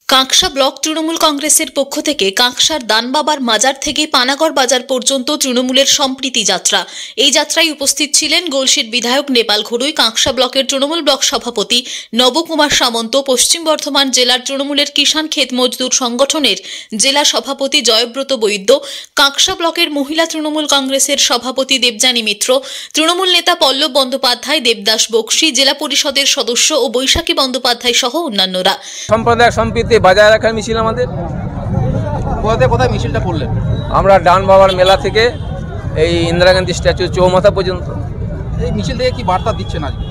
Kanksa block Trinamool কংগ্রেসের পক্ষ থেকে কাঁকসার দানবাবার মাজার থেকে পানাগড় বাজার পর্যন্ত তৃণমূলের সম্প্রীতি যাত্রা। এই যাত্রায় উপস্থিত ছিলেন গলসির বিধায়ক নেপাল ঘড়ুই, কাঁকসা ব্লকের তৃণমূল ব্লক সভাপতি নবকুমার সামন্ত, পশ্চিম বর্ধমান জেলার তৃণমূলের কিষাণ ক্ষেত মজদুর সংগঠনের জেলা সভাপতি জয়ব্রত বৈদ্য, কাঁকসা ব্লকের মহিলা তৃণমূল কংগ্রেসের সভাপতি দেবযানী মিত্র, তৃণমূল নেতা পল্লব বন্দ্যোপাধ্যায়, দেবদাস বক্সি, জেলা পরিষদের সদস্য ও বৈশাখী বন্দ্যোপাধ্যায় সহ অন্যান্যরা। সম্প্রদায় সম্প্রীতি বজায় রাখার মিছিল আমাদের। কোথায় মিছিলটা করলেন? আমরা ডান বাবার মেলা থেকে এই ইন্দিরা গান্ধী স্ট্যাচু চৌমাথা পর্যন্ত। এই মিছিল থেকে কি বার্তা দিচ্ছেন আজকে?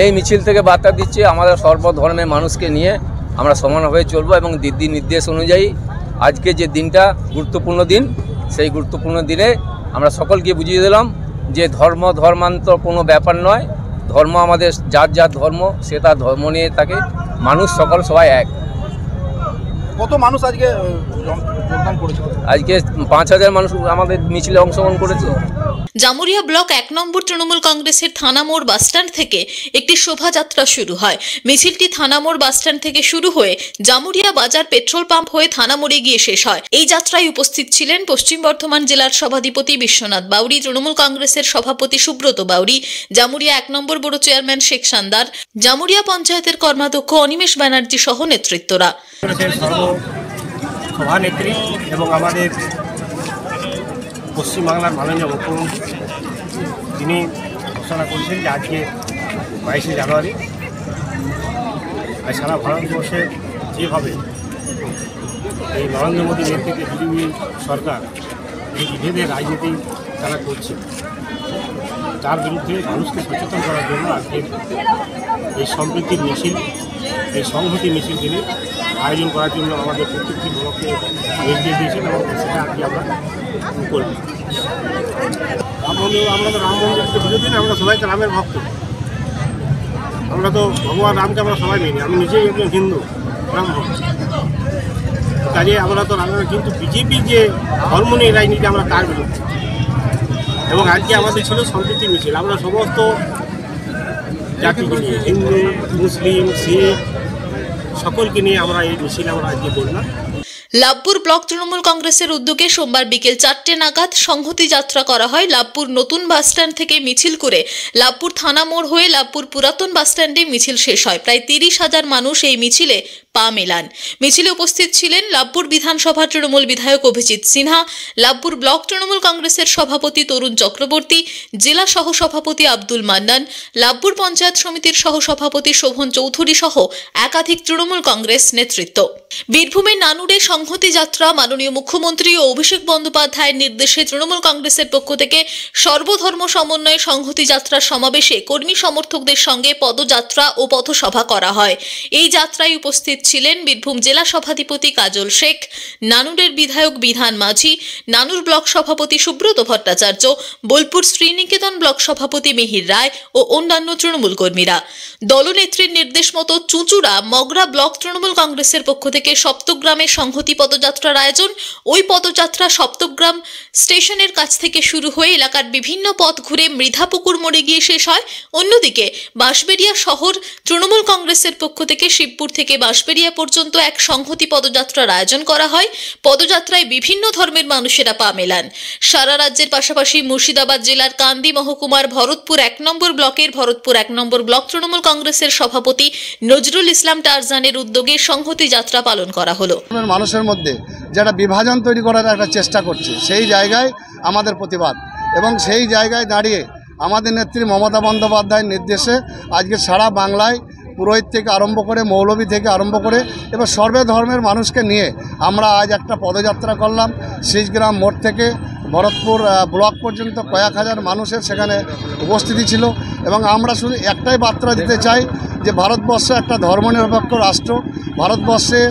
এই মিছিল থেকে বার্তা দিচ্ছে আমাদের সর্বধর্মের মানুষকে নিয়ে আমরা সমানভাবে চলবো এবং দিদির নির্দেশ অনুযায়ী আজকে যে দিনটা গুরুত্বপূর্ণ দিন, সেই গুরুত্বপূর্ণ দিনে আমরা সকলকে বুঝিয়ে দিলাম যে ধর্মান্তর কোনো ব্যাপার নয়। ধর্ম আমাদের যার যার ধর্ম, সে তার ধর্ম নিয়ে থাকে, মানুষ সবাই এক। কত মানুষ আজকে যোগদান করেছে? আজকে 5000 মানুষ আমাদের মিছিলে অংশগ্রহণ করেছে। জামুরিয়া ব্লক 1 নম্বর তৃণমূল কংগ্রেসের থানামোড় বাসস্ট্যান্ড থেকে একটি শোভাযাত্রা শুরু হয়। মিছিলটি থানামোড় বাসস্ট্যান্ড থেকে শুরু হয়ে জামুরিয়া বাজার পেট্রোল পাম্প হয়ে থানামোড়ে গিয়ে শেষ হয়। এই যাত্রায় উপস্থিত ছিলেন পশ্চিম বর্ধমান জেলার সভাধিপতি বিশ্বনাথ বাউরি, তৃণমূল কংগ্রেসের সভাপতি সুব্রত বাউরি, জামুরিয়া 1 নম্বর বড় চেয়ারম্যান শেখ সান্দার, জামুরিয়া পঞ্চায়েতের কর্মাধ্যক্ষ অনিমেষ ব্যানার্জি সহ নেতৃত্বরা। সভানেত্রী এবং আমাদের পশ্চিমবাংলার মাননীয় মুখ্যমন্ত্রী, তিনি ঘোষণা করেছেন যে আজকে 22শে জানুয়ারি সারা ভারতবর্ষে যেভাবে এই নরেন্দ্র মোদী নেতৃত্বে বিজেপি সরকার এই বিভেদের রাজনীতি তারা করছে, তার বিরুদ্ধে মানুষকে সচেতন করার জন্য আজকে এই সম্প্রীতির মিছিল, এই সংহতি মিছিল তিনি আয়োজন করার জন্য আমাদের প্রত্যেকটি ব্লককে নির্দেশ দিয়েছেন এবং সেটা আজকে আমরা করব। আমরা তো রাম মন্দিরকে বিরোধী না, আমরা সবাই তো রামের ভক্ত। আমরা তো ভগবান রামকে আমরা সবাই মেনি, আমি নিজেই একজন হিন্দু রাম ভক্ত, কাজে আমরা তো রামের, কিন্তু বিজেপির যে ধর্ম নিয়ে রাজনীতি আমরা তার বিরুদ্ধে। এবং আজকে আমাদের ছিল সম্প্রীতি মিছিল, আমরা সমস্ত জাতি নিয়ে, হিন্দু, মুসলিম, শিখ সকলকে নিয়ে আমরা এই মিছিল আমরা আজকে করলাম। লাভপুর ব্লক তৃণমূল কংগ্রেসের উদ্যোগে সোমবার বিকেল 4টে নাগাদ সংহতি যাত্রা করা হয়। লাভপুর নতুন বাসস্ট্যান্ড থেকে মিছিল করে লাভপুর থানা মোড় হয়ে লাভপুর পুরাতন বাসস্ট্যান্ডে মিছিল শেষ হয়। প্রায় 30,000 মানুষ এই মিছিলে পা মেলান। মিছিলে উপস্থিত ছিলেন লাভপুর বিধানসভার তৃণমূল বিধায়ক অভিজিৎ সিনহা, লাভপুর ব্লক তৃণমূল কংগ্রেসের সভাপতি তরুণ চক্রবর্তী, জেলা সহসভাপতি আব্দুল মান্নান, লাভপুর পঞ্চায়েত সমিতির সহসভাপতি শোভন চৌধুরী সহ একাধিক তৃণমূল কংগ্রেস নেতৃত্ব। বীরভূমের নানুরে সংহতি যাত্রা মাননীয় মুখ্যমন্ত্রী ও অভিষেক বন্দ্যোপাধ্যায়ের নির্দেশে তৃণমূল কংগ্রেসের পক্ষ থেকে সর্বধর্ম সমন্বয়ে সংহতি যাত্রার সমাবেশে কর্মী সমর্থকদের সঙ্গে পদযাত্রা ও পথসভা করা হয়। এই যাত্রায় উপস্থিত ছিলেন বীরভূম জেলা সভাধিপতি কাজল শেখ, নানুরের বিধায়ক বিধান মাঝি, নানুর ব্লক সভাপতি সুব্রত ভট্টাচার্য, বোলপুর শ্রীনিকেতন ব্লক সভাপতি মিহির রায় ও অন্যান্য তৃণমূল কর্মীরা। দলনেত্রীর নির্দেশ মতো চুঁচুড়া মগরা ব্লক তৃণমূল কংগ্রেসের পক্ষ থেকে সপ্তগ্রামে সংহতি পদযাত্রার আয়োজন। ওই পদযাত্রা সপ্তগ্রাম স্টেশনের কাছ থেকে শুরু হয়ে এলাকার বিভিন্ন পথ ঘুরে মৃধাপুকুর মোড়ে গিয়ে শেষ হয়। অন্যদিকে বাঁশবেড়িয়া শহর তৃণমূল কংগ্রেসের পক্ষ থেকে শিবপুর থেকে বাঁশবেড়িয়া পর্যন্ত এক সংহতি পদযাত্রার আয়োজন করা হয়। পদযাত্রায় বিভিন্ন ধর্মের মানুষেরা পা মেলান। সারা রাজ্যের পাশাপাশি মুর্শিদাবাদ জেলার কান্দি মহকুমার ভরতপুর 1 নম্বর ব্লকের ভরতপুর 1 নম্বর ব্লক তৃণমূল কংগ্রেসের সভাপতি নজরুল ইসলাম টারজানের উদ্যোগে সংহতি যাত্রা পালন করা হলো। মানুষের মধ্যে যারা বিভাজন তৈরি করার একটা চেষ্টা করছে, সেই জায়গায় আমাদের প্রতিবাদ এবং সেই জায়গায় দাঁড়িয়ে আমাদের নেত্রী মমতা বন্দ্যোপাধ্যায়ের নির্দেশে আজকে সারা বাংলায় পুরোহিত থেকে আরম্ভ করে মৌলবী থেকে আরম্ভ করে এবার সর্বে ধর্মের মানুষকে নিয়ে আমরা আজ একটা পদযাত্রা করলাম। শিশগ্রাম মোড় থেকে ভরতপুর ব্লক পর্যন্ত কয়েক হাজার মানুষের সেখানে উপস্থিতি ছিল এবং আমরা শুধু একটাই বার্তা দিতে চাই যে ভারতবর্ষ একটা ধর্মনিরপেক্ষ রাষ্ট্র। ভারতবর্ষে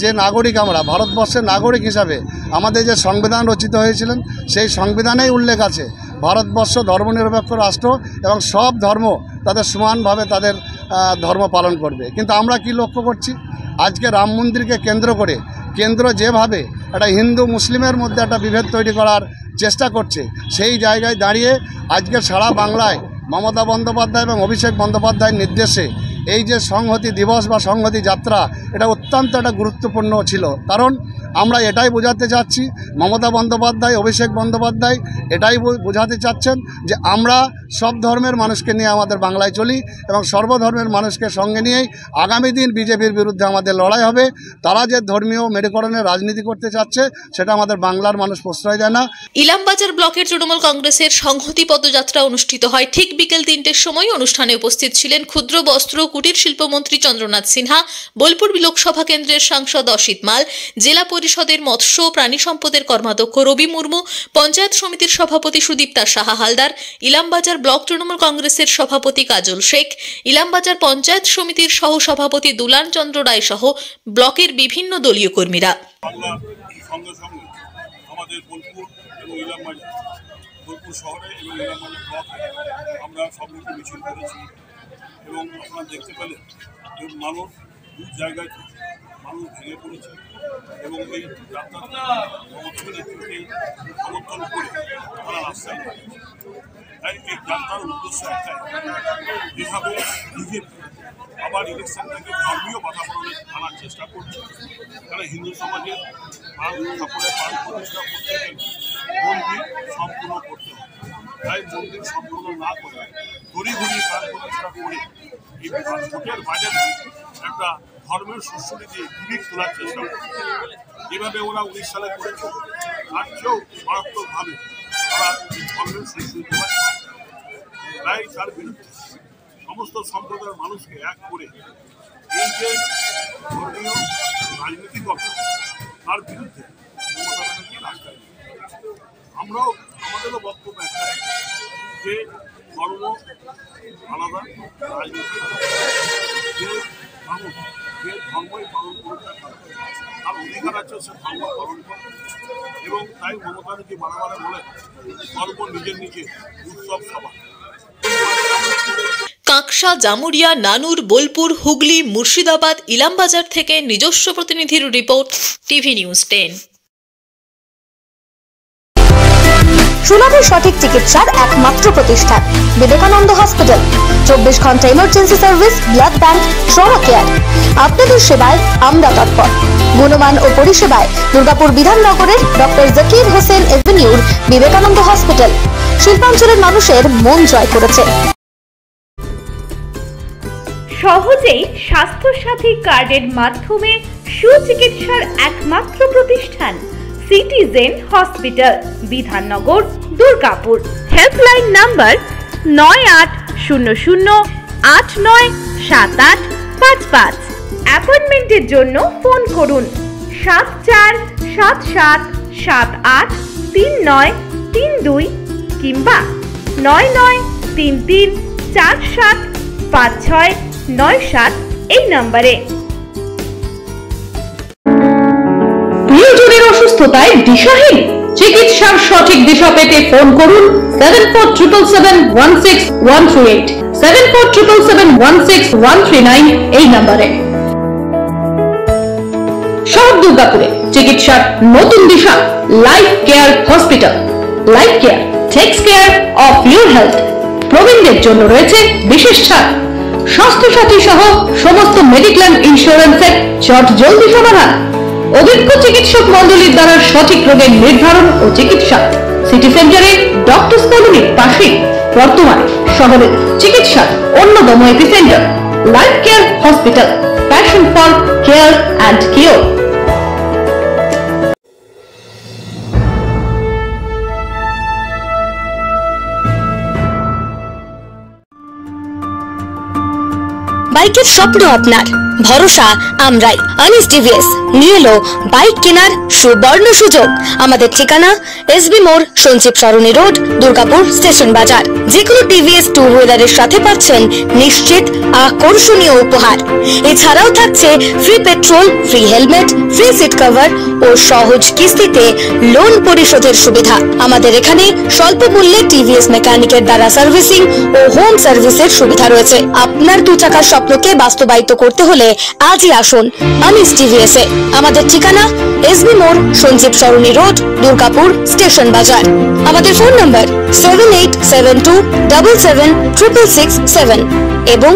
যে নাগরিক, আমরা ভারতবর্ষের নাগরিক হিসাবে আমাদের যে সংবিধান রচিত হয়েছিলেন সেই সংবিধানেই উল্লেখ আছে ভারতবর্ষ ধর্মনিরপেক্ষ রাষ্ট্র এবং সব ধর্ম তাদের সমানভাবে তাদের ধর্ম পালন করবে। কিন্তু আমরা কি লক্ষ্য করছি, আজকে রাম মন্দিরকে কেন্দ্র করে কেন্দ্র যেভাবে একটা হিন্দু মুসলিমের মধ্যে একটা বিভেদ তৈরি করার চেষ্টা করছে, সেই জায়গায় দাঁড়িয়ে আজকে সারা বাংলায় মমতা বন্দ্যোপাধ্যায় এবং অভিষেক বন্দ্যোপাধ্যায়ের নির্দেশে এই যে সংহতি দিবস বা সংহতি যাত্রা, এটা অত্যন্ত একটা গুরুত্বপূর্ণ ছিল। কারণ আমরা এটাই বোঝাতে চাচ্ছি, মমতা বন্দ্যোপাধ্যায়, অভিষেক বন্দ্যোপাধ্যায় এটাই বোঝাতে চাচ্ছেন যে আমরা সব ধর্মের মানুষকে নিয়ে আমাদের বাংলায় চলি এবং সর্বধর্মের মানুষকে সঙ্গে নিয়েই আগামী দিন বিজেপির বিরুদ্ধে আমাদের লড়াই হবে। তারা যে ধর্মীয় মেরুকরণের রাজনীতি করতে চাচ্ছে সেটা আমাদের বাংলার মানুষ প্রশ্রয় দেয় না। ইলামবাজার ব্লকের তৃণমূল কংগ্রেসের সংহতি পদযাত্রা অনুষ্ঠিত হয় ঠিক বিকেল 3টের সময়। অনুষ্ঠানে উপস্থিত ছিলেন ক্ষুদ্র বস্ত্র কুটির শিল্পমন্ত্রী চন্দ্রনাথ সিনহা, বোলপুর লোকসভা কেন্দ্রের সাংসদ অসিত মাল, জেলা পরিষদের মৎস্য প্রাণী সম্পদের কর্মাধ্যক্ষ রবি মুর্মু, পঞ্চায়েত সমিতির সভাপতি সুদীপ্তা সাহা হালদার, ইলামবাজার ব্লক তৃণমূল কংগ্রেসের সভাপতি কাজল শেখ, ইলামবাজার পঞ্চায়েত সমিতির সহ সভাপতি দুলান চন্দ্র রায় সহ ব্লকের বিভিন্ন দলীয় কর্মীরা। আমাদের বোলপুর এবং ইলামবাজার, বোলপুর শহরে এবং ইলামবাজার ব্লকে আমরা সম্মুখীন মিছিল করেছি এবং আপনারা দেখতে পেলেন যে মানুষ দু জায়গায় মানুষ ভেঙে পড়েছে এবং এই যাত্রাটা সমর্থনের নেতৃত্বে সমর্থন করে তারা রাস্তায় নেমেছে। তাই এই যাত্রার উদ্দেশ্য একটাই, যেভাবে বিজেপি আবার ইলেকশন থেকে ধর্মীয় বাতাবরণে আনার চেষ্টা করছে। কারণ হিন্দু সমাজের ঠাকুরের প্রাণ প্রতিষ্ঠা করতে গেলে মন্দির সম্পূর্ণ করতে হবে। তাই মন্দির সম্পূর্ণ না করে তড়িঘড়ি প্রাণ প্রতিষ্ঠা করে এই ভোটের বাজারে একটা ধর্মের সুশ্রী দিয়ে গিরিক তোলার চেষ্টা করছে। যেভাবে ওরা 19 সালে করেছে তার চেয়েও মারাত্মকভাবে তারা এই ধর্মের সুশ্রী দেওয়ার চেষ্টা। তাই তার বিরুদ্ধে সমস্ত সম্প্রদায়ের মানুষকে এক করে এই যে ধর্মীয় রাজনীতি করছে তার বিরুদ্ধে মমতা ব্যানার্জি রাস্তায় আমরাও আমাদেরও বক্তব্য একটাই যে ধর্ম আলাদা, রাজনীতি যে মানুষ যে ধর্মই পালন করতে তার অধিকার আছে সে ধর্ম পালন করে এবং তাই মমতা ব্যানার্জি বারে বলেন ধর্ম নিজের নিজে উৎসব সভা। কাঁকসা, জামুরিয়া, নানুর, বোলপুর, হুগলি, মুর্শিদাবাদ, ইলামবাজার থেকে নিজস্ব প্রতিনিধির রিপোর্ট, টিভি নিউজ 10। সুলভে সঠিক চিকিৎসার একমাত্র প্রতিষ্ঠান বিবেকানন্দ হসপিটাল। 24 ঘন্টা emergency service, blood bank, trauma care. আপনাদের সেবায় আমরা তৎপর। গুণমান ও পরিষেবায় দুর্গাপুর বিধাননগরের ডক্টর জাকির হোসেন এভিনিউর বিবেকানন্দ হসপিটাল শিল্পাঞ্চলের মানুষের মন জয় করেছে। সহজেই স্বাস্থ্যসাথী কার্ডের মাধ্যমে সুচিকিৎসার একমাত্র প্রতিষ্ঠান citizen hospital, Bidhannagar, Durgapur. Helpline number 9800897855। অ্যাপয়েন্টমেন্টের জন্য ফোন করুন 7477783932 কিংবা 9933475697 এই নম্বরে। প্রিয়জনের অসুস্থতায় দিশাহীন, চিকিৎসার সঠিক দিশা পেতে ফোন করুন 7477716138, 7477716139 এই নম্বরে। শহর দুর্গাপুরে চিকিৎসার নতুন দিশা life care hospital. Life care takes care of your health. প্রবীণদের জন্য রয়েছে বিশেষ ছাড়। স্বাস্থ্যসাথী সহ সমস্ত মেডিক্লেম ইন্স্যুরেন্সের চটজলদি সমাধান। অভিজ্ঞ চিকিৎসক মন্ডলীর দ্বারা সঠিক রোগের নির্ধারণ ও চিকিৎসা। সিটি সেন্টারে ডক্টরস কলোনির পাশে বর্তমানে শহরের চিকিৎসার অন্যতম epicentre life care hospital, passion for care and cure. বাইকের স্বপ্ন আপনার, ভরসা আমরাই। আনিস টিভিএস নিয়ে এলো বাইক কেনার সুবর্ণ সুযোগ। আমাদের ঠিকানা এসবি মোড়, সঞ্জীব সরণি রোড, দুর্গাপুর স্টেশন বাজার। যেকোনো টিভিএস টু হুইলারের সাথে পাচ্ছেন নিশ্চিত আকর্ষণীয় উপহার। এছাড়াও থাকছে free petrol, free helmet, free seat cover ও সহজ কিস্তিতে লোন পরিশোধের সুবিধা। আমাদের এখানে স্বল্প মূল্যে টিভিএস মেকানিকের দ্বারা সার্ভিসিং ও হোম সার্ভিসের সুবিধা রয়েছে। আপনার 2 চাকার স্বপ্নকে বাস্তবায়িত করতে হলে আজই আসুন আনিস টিভিএস এ। আমাদের ঠিকানা এসবি মোড়, সঞ্জীব সরণী রোড, দুর্গাপুর স্টেশন বাজার। আমাদের ফোন নাম্বার 7872776667 এবং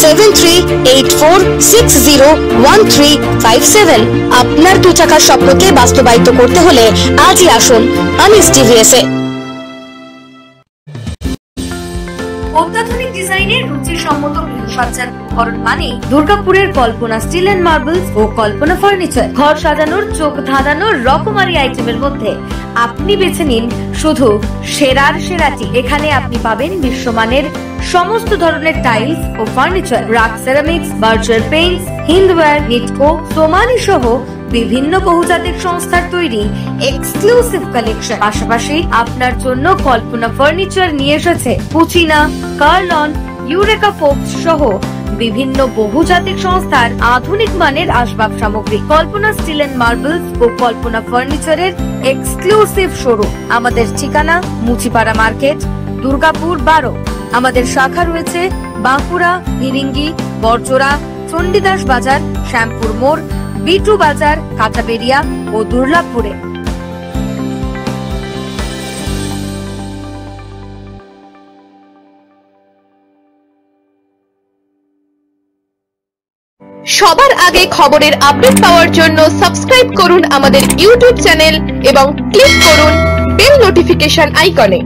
7384601357। আপনার 2 টাকার স্বপ্নকে বাস্তবায়িত করতে হলে আজই আসুন আনিস টিভিএস এ। অত্যাধুনিক ডিজাইনের রুচিসম্মত গৃহসজ্জার উপকরণ মানে দুর্গাপুরের কল্পনা স্টিল এন্ড মার্বেলস ও কল্পনা ফার্নিচার। ঘর সাজানোর, চোখ ধাঁধানোর রকমারি আইটেমের মধ্যে আপনি বেছে নিন শুধু সেরার সেরাটি। এখানে আপনি পাবেন বিশ্বমানের সমস্ত ধরনের টাইলস ও furniture, RAK ceramics, Berger paints, Hindware, Nitco, Somany সহ বিভিন্ন বহুজাতিক সংস্থার তৈরি এক্সক্লুসিভ কালেকশন। পাশাপাশি আপনার জন্য কল্পনা ফার্নিচার নিয়ে এসেছে পুচিনা, কার্লন, ইউরেকা ফোর্বস সহ বিভিন্ন বহুজাতিক সংস্থার আধুনিক মানের আসবাব সামগ্রী। কল্পনা স্টিল এন্ড মার্বেলস ও কল্পনা ফার্নিচারের এক্সক্লুসিভ শোরুম। আমাদের ঠিকানা মুচিপাড়া মার্কেট, দুর্গাপুর 12। আমাদের শাখা রয়েছে বাঁকুড়া, ফিরিঙ্গি, বড়জোড়া, চণ্ডীদাস বাজার, শ্যামপুর মোড়, বিটু বাজার, কাটাবেরিয়া ও দুর্লাভপুরে। সবার আগে খবরের আপডেট পাওয়ার জন্য সাবস্ক্রাইব করুন আমাদের ইউটিউব চ্যানেল এবং ক্লিক করুন বেল নোটিফিকেশন আইকনে।